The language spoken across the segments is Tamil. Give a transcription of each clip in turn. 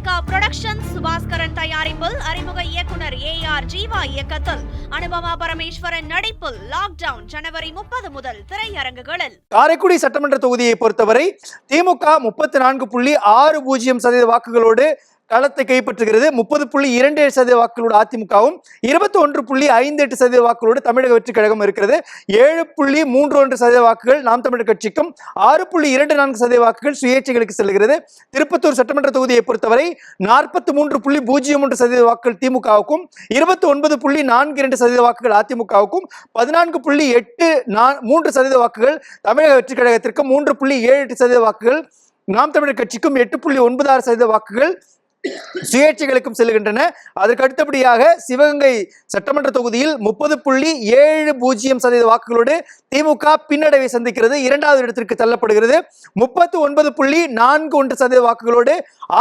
லைகா புரொடக்ஷன் சுபாஸ்கரன் தயாரிப்பில் அறிமுக இயக்குனர் AR ஜீவா இயக்கத்தில் அனுபமா பரமேஸ்வரன் நடிப்பில் லாக்டவுன் ஜனவரி 30 முதல் திரையரங்குகளில். காரைக்குடி சட்டமன்ற தொகுதியை பொறுத்தவரை திமுக 34.60% வாக்குகளோடு களத்தை கைப்பற்றுகிறது. 30.27% வாக்குகளோடு அதிமுகவும் 21.58% வாக்குகளோடு தமிழக வெற்றி கழகம் இருக்கிறது. 7.31% வாக்குகள் நாம் தமிழர் கட்சிக்கும் 6.24% வாக்குகள் சுயேட்சைகளுக்கு செல்கிறது. திருப்பத்தூர் சட்டமன்ற தொகுதியை பொறுத்தவரை 43.01% வாக்குகள் திமுகவுக்கும் 29.42% வாக்குகள் அதிமுகவுக்கும் 14.83% வாக்குகள் தமிழக வெற்றி கழகத்திற்கும் 3.78% வாக்குகள் நாம் தமிழர் கட்சிக்கும் 8.96% வாக்குகள் சுயேட்சைகளுக்கும் செல்கின்றன. அதற்கு அடுத்தபடியாக சிவகங்கை சட்டமன்ற தொகுதியில் 30.70% வாக்குகளோடு திமுக பின்னடைவை சந்திக்கிறது. இரண்டாவது இடத்திற்கு தள்ளப்படுகிறது. 39.41% வாக்குகளோடு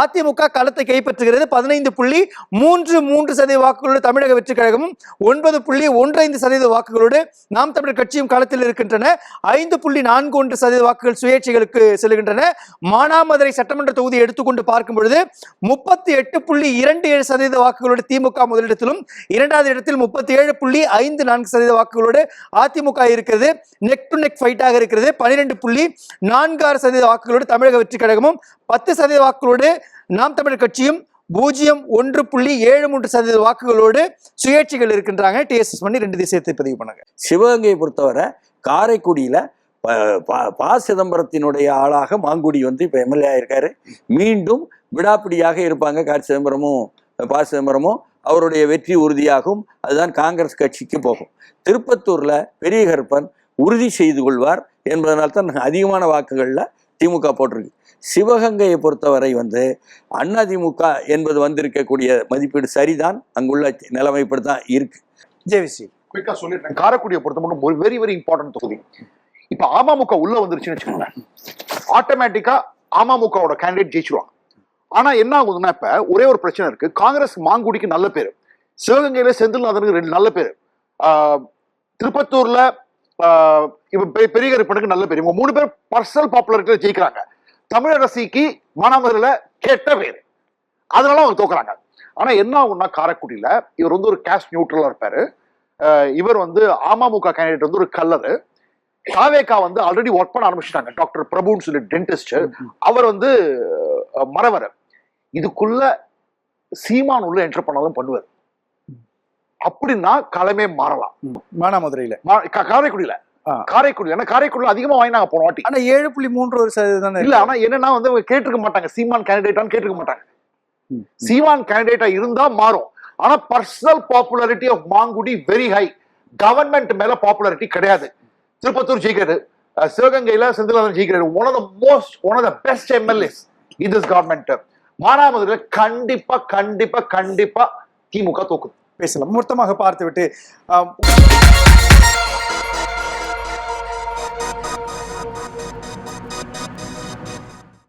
அதிமுக களத்தை கைப்பற்றுகிறது. 15.33% வாக்குகளோடு தமிழக வெற்றி கழகமும் 9.15% வாக்குகளோடு நாம் தமிழர் கட்சியும் களத்தில் இருக்கின்றன. 5.41% வாக்குகள் சுயேட்சைகளுக்கு செல்கின்றன. மானாமதுரை சட்டமன்ற தொகுதியை எடுத்துக்கொண்டு பார்க்கும் பொழுது 38.27% வாக்குகளோடு திமுக முதலிடத்திலும் இரண்டாவது இடத்தில் 37.54% வாக்குகளோடு அதிமுக இருக்கிறது. நெக் டு நெக் ஃபைட்டாக இருக்கிறது. 12.46% வாக்குகளோடு தமிழக வெற்றி கழகமும் 10% வாக்குகளோடு நாம் தமிழர் கட்சியும் 0.173% வாக்குகளோடு சுயேட்சைகள் இருக்கின்றாங்க. டிஎஸ்எஸ் பண்ணி 2 திசையத்தை பதிவு பண்ணுங்க. சிவகங்கையை பொறுத்தவரை காரைக்குடியில ப. சிதம்பரத்தினுடைய ஆளாக மாங்குடி இப்ப எம்எல்ஏ இருக்காரு. மீண்டும் விடாப்பிடியாக இருப்பாங்க கார்த்தி சிதம்பரமும் ப. சிதம்பரமும். அவருடைய வெற்றி உறுதியாகும். அதுதான் காங்கிரஸ் கட்சிக்கு போகும். திருப்பத்தூர்ல பெரிய கருப்பன் உறுதி செய்து கொள்வார் என்பதனால்தான் அதிகமான வாக்குகள்ல திமுக போட்டிருக்கு. சிவகங்கையை பொறுத்தவரை அதிமுக என்பது வந்திருக்கக்கூடிய மதிப்பீடு சரிதான். அங்குள்ள நிலைமை இப்படித்தான் இருக்கு. ஜேவிசி குயிக்கா சொல்லிடுறேன். காரைக்குடியை பொறுத்த மட்டும் ஒரு வெரி வெரி இம்பார்ட்டன்ட் தொகுதி. இப்ப அமமுக உள்ள வந்துருச்சுன்னு வச்சுக்கோங்களேன், ஆட்டோமேட்டிக்கா அமமுகவோட கேண்டிடேட் ஜெயிச்சிருவாங்க. ஆனா என்ன ஆகுதுன்னா, இப்ப ஒரே ஒரு பிரச்சனை இருக்கு. காங்கிரஸ் மாங்குடிக்கு நல்ல பேரு, சிவகங்கையில செந்தில்நாதனுக்கு 2 நல்ல பேரு, திருப்பத்தூர்ல பெரிய கருப்பனுக்கு நல்ல பேரு. இவங்க 3 பேர் பர்சனல் பாப்புலரிட்டியில ஜெயிக்கிறாங்க. தமிழரசிக்கு மானாமதுரையில கேட்ட பேரு, அதனால அவங்க தோக்குறாங்க. ஆனா என்ன ஆகும்னா, காரைக்குடியில இவர் ஒரு கேஸ்ட் நியூட்ரலா இருப்பாரு. இவர் அமமுக கேண்டிடேட் ஒரு கல்லரு. காவேகா ஆல்ரெடி ஒர்க் பண்ண ஆரம்பிச்சிட்டாங்க. டாக்டர் பிரபுன்னு சொல்லி டென்டிஸ்ட். அவர் மறவர். இதுக்குள்ள சீமான் உள்ள என்டர் பண்ணாலும் பண்ணுவார். அப்படின்னா களமே மாறலாம். மானாமதுரையில காரைக்குடியில காரைக்குடியில அதிகமா வாங்கினாங்க போன வாட்டி. ஆனா 7.3% இல்ல. ஆனா என்னன்னா கேட்டிருக்க மாட்டாங்க சீமான் கேண்டிடேட்டான்னு கேட்டிருக்க மாட்டாங்க. சீமான் கேண்டிடேட்டா இருந்தா மாறும். ஆனா personal popularity of Mangudi very high. Government மேல பாப்புலாரிட்டி கிடையாது. திருப்பத்தூர் ஜெயிக்கிறாரு, சிவகங்கையில செந்தில்நாதன் ஜெயிக்கிறாரு. One of the best MLAs in this government. மானாமதுரையில கண்டிப்பா கண்டிப்பா கண்டிப்பா திமுக தோக்குது. பேசலாம். மொத்தமாக பார்த்துவிட்டு